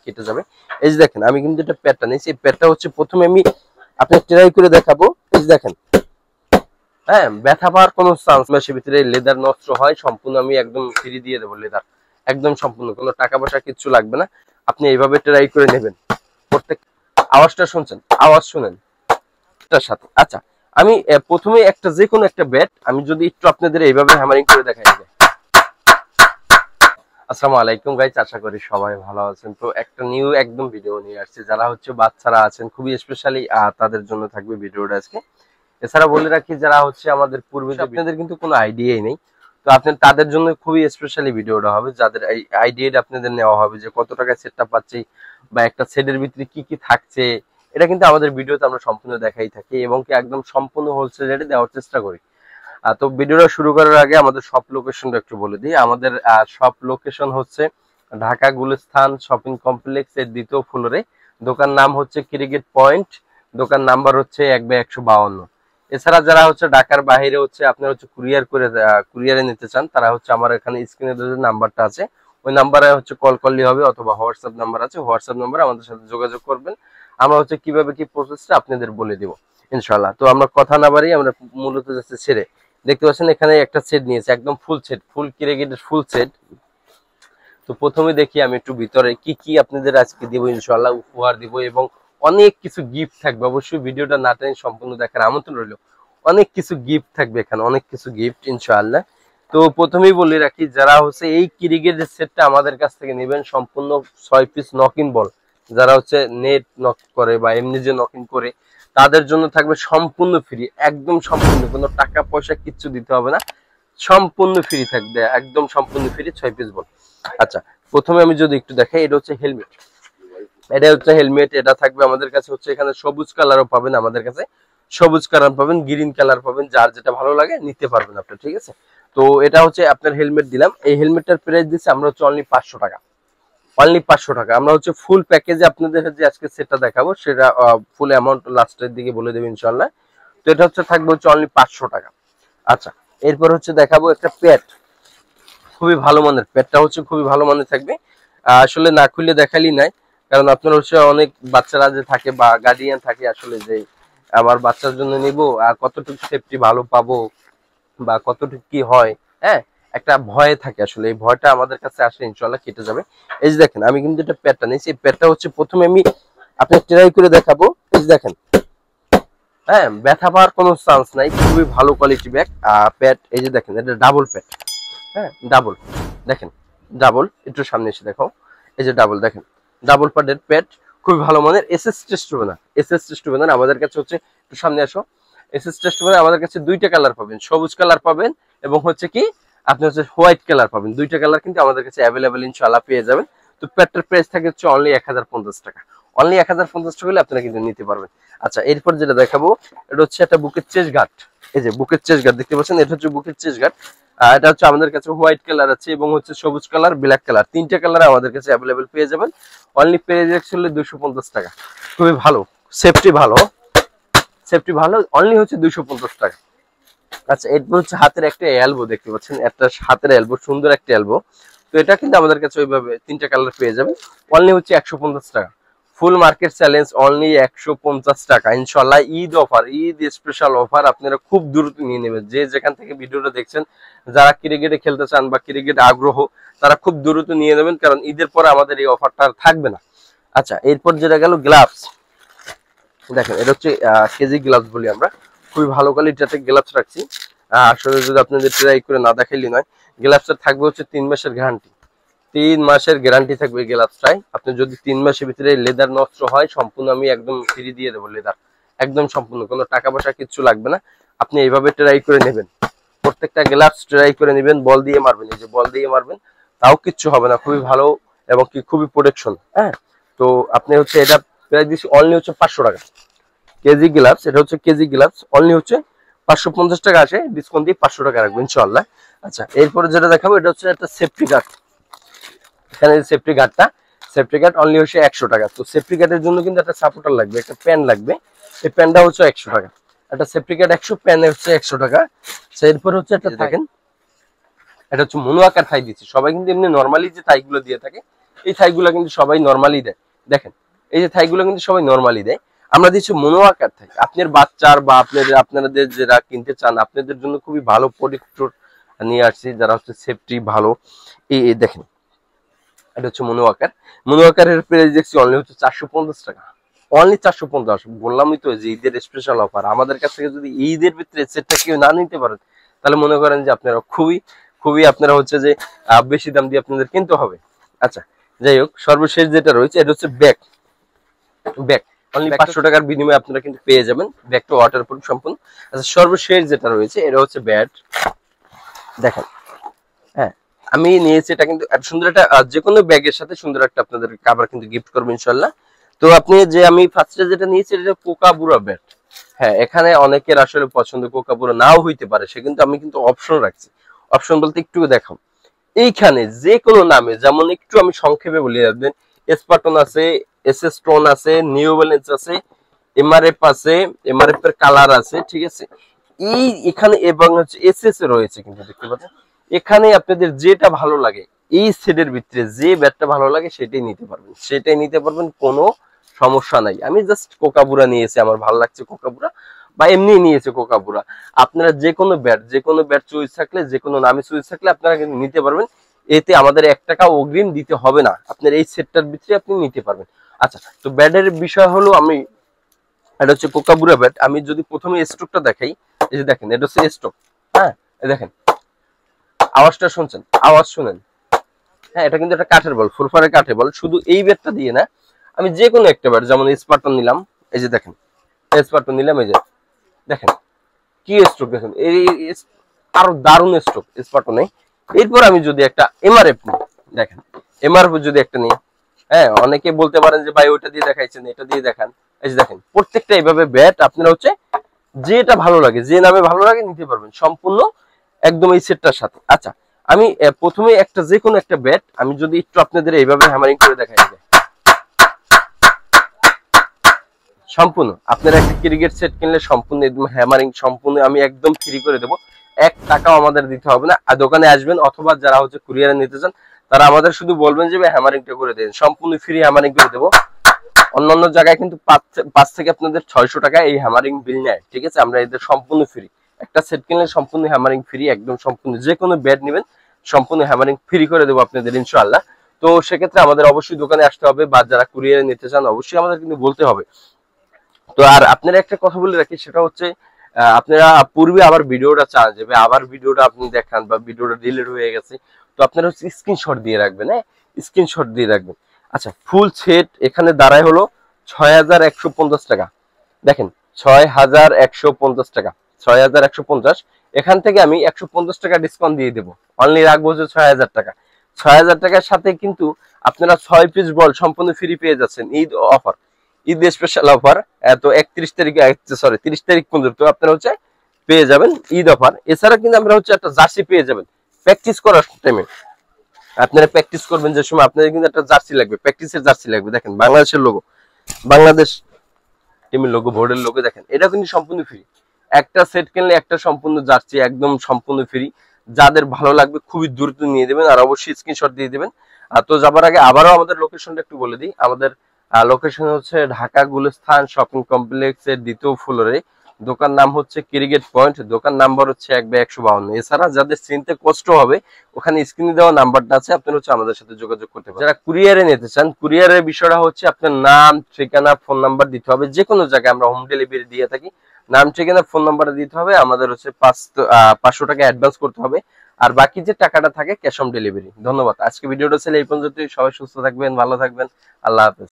কেটে যাবে। এই যে দেখেন আমি কিন্তু এটা প্যাডটা নিয়েছি, এই প্যাডটা হচ্ছে প্রথমে আমি আপনাকে ট্রাই করে দেখাবো। এই যে দেখেন, হ্যাঁ, ব্যথা পাওয়ার কোনো চান্স মাসের ভিতরে লেদার নষ্ট হয় সম্পূর্ণ আমি একদম ফ্রি দিয়ে দেবো। লেদার একদম সম্পূর্ণ, কোনো টাকা পয়সা কিচ্ছু লাগবে না। আপনি এইভাবে ট্রাই করে নেবেন। প্রত্যেক আওয়াজটা শুনছেন, আওয়াজ শুনেন তার সাথে। আচ্ছা, আমি প্রথমে একটা যে কোনো একটা ব্যাট আমি যদি একটু আপনাদের এইভাবে হ্যামারিং করে দেখাই। আসসালামু আলাইকুম গাইস, আশা করি সবাই ভালো আছেন। তো একটা নিউ একদম ভিডিও নিয়ে আসছি, যারা হচ্ছে বাচ্চারা আছেন খুবই স্পেশালি তাদের জন্য থাকবে ভিডিওটা আজকে। এছাড়া বলে রাখি যারা হচ্ছে আমাদের পূর্বে, আপনাদের কিন্তু কোনো আইডিয়াই নেই, তো আপনার তাদের জন্য খুবই স্পেশালি ভিডিওটা হবে, যাদের এই আইডিয়াটা আপনাদের নেওয়া হবে যে কত টাকা সেটটা পাচ্ছি বা একটা সেটের ভিতরে কি কি থাকছে। এটা কিন্তু আমাদের ভিডিওতে আমরা সম্পূর্ণ দেখাই থাকি এবং কি একদম সম্পূর্ণ হোলসেল রেটে দেওয়ার চেষ্টা করি। তো ভিডিওটা শুরু করার আগে আমাদের শপ লোকেশনটা একটু বলে দিই। আমাদের শপ লোকেশন হচ্ছে ঢাকা গুলিস্তান শপিং কমপ্লেক্স এর 2য় ফ্লোরে। দোকান নাম হচ্ছে ক্রিকেট পয়েন্ট, দোকান নাম্বার হচ্ছে 1/152। এছাড়া যারা হচ্ছে ঢাকার বাইরে হচ্ছে আপনারা হচ্ছে কুরিয়ারে নিতে চান, তারা হচ্ছে আমার এখানে স্ক্রিনে যে নাম্বারটা আছে ওই নাম্বারে হচ্ছে কল করলে হবে, অথবা হোয়াটসঅ্যাপ নাম্বার আছে, হোয়াটসঅ্যাপ নাম্বারে আমাদের সাথে যোগাযোগ করবেন। আমরা হচ্ছে কিভাবে কি প্রসেসটা আপনাদের বলে দিব ইনশাআল্লাহ। তো আমরা কথা না বাড়িয়ে আমরা মূলত যাচ্ছে ছেড়ে, দেখতে পাচ্ছেন এখানে একটা সেট নিয়েছে, একদম ফুল সেট, ফুল ক্রিকেটের ফুল সেট। তো প্রথমে দেখি আমি একটু ভিতরে কি কি আপনাদের আজকে দিব, ইনশাআল্লাহ উপহার দিব এবং অনেক কিছু গিফট থাকবে। অবশ্যই ভিডিওটা না টেনে সম্পূর্ণ দেখার আমন্ত্রণ রইল। অনেক কিছু গিফট থাকবে এখানে, অনেক কিছু গিফট ইনশাআল্লাহ। তো প্রথমেই বলে রাখি, যারা হচ্ছে এই ক্রিকেটের সেটটা আমাদের কাছ থেকে নেবেন সম্পূর্ণ 6 পিস নকিং বল, যারা হচ্ছে নেট নক করে বা এমনি যে নকিং করে তাদের জন্য থাকবে সম্পূর্ণ ফ্রি, একদম সম্পূর্ণ, কোনো টাকা পয়সা কিচ্ছু দিতে হবে না, সম্পূর্ণ ফ্রি থাকবে, একদম সম্পূর্ণ ফ্রি 6 পিস বল। আচ্ছা, প্রথমে আমি যদি একটু দেখাই, এটা হচ্ছে হেলমেট, এটা হচ্ছে হেলমেট। এটা থাকবে আমাদের কাছে হচ্ছে এখানে সবুজ কালারও পাবেন, আমাদের কাছে সবুজ কালার পাবেন, গ্রিন কালার পাবেন, যার যেটা ভালো লাগে নিতে পারবেন আপনি, ঠিক আছে। তো এটা হচ্ছে আপনার হেলমেট দিলাম। এই হেলমেটটার প্রাইস দিচ্ছি আমরা হচ্ছে অনলি 500 টাকা, অনলি 500 টাকা। আমরা হচ্ছে ফুল প্যাকেজে আপনাদের যে আজকে সেটটা দেখাবো সেটা ফুল অ্যামাউন্ট লাস্টের দিকে বলে দেবো ইনশাআল্লাহ। তো এটা হচ্ছে থাকবে হচ্ছে অনলি 500 টাকা। আচ্ছা, এরপর হচ্ছে দেখাবো একটা প্যাড, খুবই ভালো মানের, প্যাডটা হচ্ছে খুবই ভালো মানের থাকবে। আসলে না খুলে দেখালি নাই, কারণ আপনার হচ্ছে অনেক বাচ্চারা যে থাকে বা গার্ডিয়ান থাকে আসলে যে আমার বাচ্চার জন্য নিব আর কতটুকু সেফটি ভালো পাবো বা কতটুকু কি হয়, হ্যাঁ, একটা ভয় থাকে। আসলে এই ভয়টা আমাদের কাছে আসলে ইনশাআল্লাহ কেটে যাবে। এই যে দেখেন আমি কিন্তু এটা প্যাডটা নিয়েছি, এই প্যাডটা হচ্ছে প্রথমে আমি আপনাকে ট্রাই করে দেখাবো। এই যে দেখেন, হ্যাঁ, ব্যথা পাওয়ার কোনো চান্স নাই, খুবই ভালো কোয়ালিটি ব্যাগ প্যাড। এই যে দেখেন এটা ডাবল প্যাড, হ্যাঁ ডাবল, দেখেন ডাবল, একটু সামনে এসে দেখো, এই যে ডাবল, দেখেন ডাবল প্যাডের প্যাড, খুবই ভালো মানের। এসএস টেস্ট হবে না, এসএস টেস্ট হবে না আমাদের কাছে হচ্ছে, একটু সামনে আসো, এসএস টেস্ট হবে না আমাদের কাছে। 2টা কালার পাবেন, সবুজ কালার পাবেন এবং হচ্ছে কি আপনি হচ্ছে হোয়াইট কালার পাবেন। 2টা কালার কিন্তু আমাদের কাছে অ্যাভেলেবেল ইনশাআল্লাহ পেয়ে যাবেন। তো প্যাডটার প্রাইস থাকে হচ্ছে অনলি 1050 টাকা, অনলি 1050 টাকা হলে আপনারা কিন্তু নিতে পারবেন। আচ্ছা, এরপর যেটা দেখাবো এটা হচ্ছে একটা বুকের চেস্ট গার্ড। এই যে বুকের চেস্ট গার্ড দেখতে পাচ্ছেন, এটা হচ্ছে বুকের চেস্ট গার্ড। এটা হচ্ছে আমাদের কাছে হোয়াইট কালার আছে এবং হচ্ছে সবুজ কালার, ব্ল্যাক কালার, 3টা কালার আমাদের কাছে অ্যাভেলেবেল পেয়ে যাবেন। অনলি প্রাইস হচ্ছে 250 টাকা, খুবই ভালো, সেফটি ভালো, সেফটি ভালো, অনলি হচ্ছে 250 টাকা। আচ্ছা, এরপর হচ্ছে হাতের একটা এলবো দেখতে পাচ্ছেন, একটা হাতের এলবো, সুন্দর একটা এলবো। তো এটা কিন্তু আমাদের কাছে ওইভাবে 3টা কালার পেয়ে যাবেন, অনলি হচ্ছে 150 টাকা। ফুল মার্কেট চ্যালেঞ্জ অনলি 150 টাকা ইনশাআল্লাহ। Eid offer, Eid special offer, আপনারা খুব দ্রুত নিয়ে নেবেন। যে যেখান থেকে ভিডিওটা দেখছেন, যারা ক্রিকেটে খেলতে চান বা ক্রিকেট আগ্রহ, তারা খুব দ্রুত নিয়ে নেবেন, কারণ ঈদের পরে আমাদের এই অফারটা আর থাকবে না। আচ্ছা, এরপর যেটা গেল গ্লাভস, দেখেন এটা হচ্ছে কেজি গ্লাভস বলি আমরা, খুবই ভালো কোয়ালিটির গ্লাভস রাখছি। আসলে যদি আপনাদের ট্রাই করে না দেখাইলি নয়, গ্লাভসটা থাকবে হচ্ছে 3 মাসের গ্যারান্টি, 3 মাসের গ্যারান্টি থাকবে এই গ্লাভসটাই। আপনি যদি 3 মাসের ভিতরে লেদার নষ্ট হয় সম্পূর্ণ আমি একদম ফ্রি দিয়ে দেবো লেদার, একদম সম্পূর্ণ, কোনো টাকা পয়সা কিচ্ছু লাগবে না। আপনি এইভাবে ট্রাই করে নেবেন, প্রত্যেকটা গ্লাভস ট্রাই করে নেবেন, বল দিয়ে মারবেন, এই যে বল দিয়ে মারবেন, তাও কিচ্ছু হবে না, খুবই ভালো এবং কি খুবই প্রোটেকশন। হ্যাঁ, তো আপনি হচ্ছে এটা প্রাইস দিচ্ছি অনলি হচ্ছে 500 টাকা কেজি গ্লাভস। এটা হচ্ছে কেজি গ্লাভস, অনলি হচ্ছে 550 টাকা আসে, ডিসকাউন্ট দিয়ে 500 টাকা রাখবেন ইনশাআল্লাহ। আচ্ছা, এরপরে যেটা দেখাবো এটা হচ্ছে একটা সেফটি গার্ড। এখানে সেফটি গার্ডটা, সেফটি গার্ড অনলি হচ্ছে 100 টাকা। তো সেফটি গার্ডের জন্য কিন্তু একটা সাপোর্টার লাগবে, একটা প্যান লাগবে, এই প্যানটা হচ্ছে 100 টাকা। একটা সেফটি গার্ড 100, প্যান হচ্ছে 100 টাকা। এরপর হচ্ছে একটা দেখেন, এটা হচ্ছে মনু আকার থাই দিচ্ছি, সবাই কিন্তু এমনি নর্মালি যে থাইগুলো দিয়ে থাকে এই থাইগুলো কিন্তু সবাই নরমালি দেয়। দেখেন এই যে থাইগুলো কিন্তু সবাই নরমালি দেয়, আমরা দিচ্ছি মনো আকার থাই। আপনার বাচ্চার বা আপনাদের যারা কিনতে চান আপনাদের জন্য খুবই ভালো প্রোডাক্ট নিয়ে আসছি, যারা হচ্ছে সেফটি ভালো। এই দেখেন এটা হচ্ছে মনো আকার। মনো আকারের প্রাইস দেখছি অনলি হচ্ছে 450 টাকা, অনলি 450। বললামই তো যে ঈদের স্পেশাল অফার। আমাদের কাছ থেকে যদি ঈদের ভিতরে সেটটা কেউ না নিতে পারেন তাহলে মনে করেন যে আপনারা খুবই আপনারা হচ্ছে যে বেশি দাম দিয়ে আপনাদের কিনতে হবে। আচ্ছা যাই হোক, সর্বশেষ যেটা রয়েছে এটা হচ্ছে ব্যাগ। অনলি 500 টাকার বিনিময়ে আপনারা কিন্তু পেয়ে যাবেন ব্যাগটা ওয়াটারপ্রুফ সম্পূর্ণ। আচ্ছা সর্বশেষ যেটা রয়েছে এটা হচ্ছে ব্যাট। দেখেন হ্যাঁ আমি নিয়েছি এটা, কিন্তু এত সুন্দর একটা যে কোনো ব্যাগের সাথে সুন্দর একটা আপনাদের কভার কিন্তু গিফট করবো ইনশাল্লাহ। তো আপনি যে আমি ফার্স্টে যেটা নিয়েছি এটা কোকাবুরা ব্যাট। হ্যাঁ এখানে অনেকের আসলে পছন্দ কোকাবুরা নাও হইতে পারে, সে কিন্তু আমি কিন্তু অপশন রাখছি। অপশন বলতে একটু দেখাও, এইখানে যে কোনো নামে, যেমন একটু আমি সংক্ষেপে বলি রাখবেন, এসপাটন আছে, এসএস স্টোন আছে, নিউ ব্যালেন্স আছে, এমআরএফ আছে, এমআরএফ এর কালার আছে, ঠিক আছে। এই এখানে এবং হচ্ছে এসএস এ রয়েছে কিন্তু দেখতে পাচ্ছেন। এখানে আপনাদের যেটা ভালো লাগে এই সেটের ভিতরে যে ব্যাটটা ভালো লাগে সেটাই নিতে পারবেন, কোনো সমস্যা নাই। আমি জাস্ট কোকাবুরা নিয়েছি, আমার ভালো লাগছে কোকাবুরা, বা এমনি নিয়েছে কোকাবুরা। আপনারা যে কোনো ব্যাট চয়েস থাকলে, যে কোনো নামে চয়েস থাকলে আপনারা কিন্তু নিতে পারবেন। এতে আমাদের 1 টাকা অগ্রিম দিতে হবে না, আপনার এই সেটটার ভিতরে আপনি নিতে পারবেন। আচ্ছা তো ব্যাটের বিষয় হলো, আমি এটা হচ্ছে কোকাবুরা ব্যাট। আমি যদি প্রথমে স্ট্রোকটা দেখাই, এই যে দেখেন এটা হচ্ছে স্ট্রোক। হ্যাঁ দেখেন আওয়াজটা শুনছেন, আওয়াজ শুনেন। হ্যাঁ এটা কিন্তু একটা কাঠের বল, ফুরফারে কাঠের বল। শুধু এই ব্যাটটা দিয়ে না, আমি যে কোনো একটা ব্যাট, যেমন স্পার্টন নিলাম, এই যে দেখেন স্পার্টন নিলাম, এই যে দেখেন কি স্ট্রোক, দেখেন এই আরো দারুণ স্ট্রোক স্পার্টনে। এরপর আমি যদি একটা এমআরএফ নিই, দেখেন এমআরএফ যদি একটা নিই, হ্যাঁ অনেকে বলতে পারেন যে ভাই ওইটা দিয়ে দেখাইছেন, এটা দিয়ে দেখান। এই যে দেখেন প্রত্যেকটা এইভাবে ব্যাট আপনারা হচ্ছে যেটা ভালো লাগে, যে নামে ভালো লাগে নিতে পারবেন সম্পূর্ণ একদম এই সেটটার সাথে। আচ্ছা আমি প্রথমে একটা যে কোনো একটা ব্যাট আমি যদি একটু আপনাদের এইভাবে হ্যামারিং করে দেখাই, সম্পূর্ণ আপনারা একটা ক্রিকেট সেট কিনলে সম্পূর্ণ একদম হ্যামারিং সম্পূর্ণ আমি একদম ফ্রি করে দেবো, 1 টাকাও আমাদের দিতে হবে না। আর দোকানে আসবেন অথবা যারা হচ্ছে কুরিয়ারে নিতে চান তারা আমাদের শুধু বলবেন যে হ্যামারিংটা করে দেন, সম্পূর্ণ ফ্রি হ্যামারিং করে দেবো। অন্যান্য জায়গায় কিন্তু 5 থেকে আপনাদের 600 টাকা এই হ্যামারিং বিল নেয়, ঠিক আছে। আমরা এদের সম্পূর্ণ ফ্রি, একটা সেট কিনলে সম্পূর্ণ হ্যামারিং ফ্রি, একদম সম্পূর্ণ যে কোনো ব্যাট নেবেন সম্পূর্ণ হ্যামারিং ফ্রি করে দেবো আপনাদের ইনশাআল্লাহ। তো সেক্ষেত্রে আমাদের অবশ্যই দোকানে আসতে হবে, বা যারা কুরিয়ারে নিতে চান অবশ্যই আমাদের কিন্তু বলতে হবে। তো আর আপনারা একটা কথা বলে রাখি, সেটা হচ্ছে আপনারা পূর্বে আবার ভিডিওটা চান যাবে, আবার ভিডিওটা আপনি দেখান বা ভিডিওটা ডিলিট হয়ে গেছে, তো আপনারা হচ্ছে স্ক্রিনশট দিয়ে রাখবেন। হ্যাঁ স্ক্রিনশট দিয়ে রাখবেন। আচ্ছা ফুল সেট এখানে দাঁড়ায় হলো 6150 টাকা। দেখেন 6150 টাকা, 6150। এখান থেকে আমি 150 টাকা ডিসকাউন্ট দিয়ে দেবো, অনলি রাখবো যে 6000 টাকা। 6000 টাকার সাথে কিন্তু আপনারা 6 পিস বল সম্পূর্ণ ফ্রি পেয়ে যাচ্ছেন Eid offer, Eid special offer. তো 31 তারিখে, সরি 30 তারিখ পর্যন্ত আপনারা হচ্ছে পেয়ে যাবেন ঈদ অফার। এছাড়া কিন্তু আমরা হচ্ছে একটা জার্সি পেয়ে যাবেন প্র্যাকটিস করার টাইমে। আপনারা প্র্যাকটিস করবেন যে সময় আপনাদের কিন্তু একটা জার্সি লাগবে, প্র্যাকটিসের জার্সি লাগবে। দেখেন বাংলাদেশের লোগো, বাংলাদেশ টিমের লোগো, বোর্ডের লোগো, দেখেন এটা কিন্তু সম্পূর্ণ ফ্রি। একটা সেট কিনলে একটা সম্পূর্ণ জার্সি একদম সম্পূর্ণ ফ্রি। যাদের ভালো লাগবে খুবই দ্রুত নিয়ে দেবেন, আর অবশ্যই স্ক্রিনশট দিয়ে দেবেন। তো যাবার আগে আবারও আমাদের লোকেশনটা একটু বলে দিই। আমাদের লোকেশন হচ্ছে ঢাকা গুলিস্তান শপিং কমপ্লেক্সের 2য় ফ্লোরে। দোকান নাম হচ্ছে ক্রিকেট পয়েন্ট, দোকান নাম্বার হচ্ছে 1/152। এছাড়া যাদের চিনতে কষ্ট হবে ওখানে স্ক্রিনে দেওয়া নাম্বারটা আছে, আপনারা হচ্ছে আমাদের সাথে যোগাযোগ করতে পারেন। যারা কুরিয়ারে নিতে চান, কুরিয়ারের বিষয়টা হচ্ছে আপনার নাম, ঠিকানা, ফোন নাম্বার দিতে হবে। যে কোনো জায়গায় আমরা হোম ডেলিভারি দিয়ে থাকি, নাম, ঠিকানা, ফোন নাম্বার দিতে হবে। আমাদের হচ্ছে 500 টাকা অ্যাডভান্স করতে হবে, আর বাকি যে টাকাটা থাকে ক্যাশ অন ডেলিভারি। ধন্যবাদ। আজকে ভিডিওটা ছিল এই পর্যন্তই। সবাই সুস্থ থাকবেন, ভালো থাকবেন, আল্লাহ হাফেজ।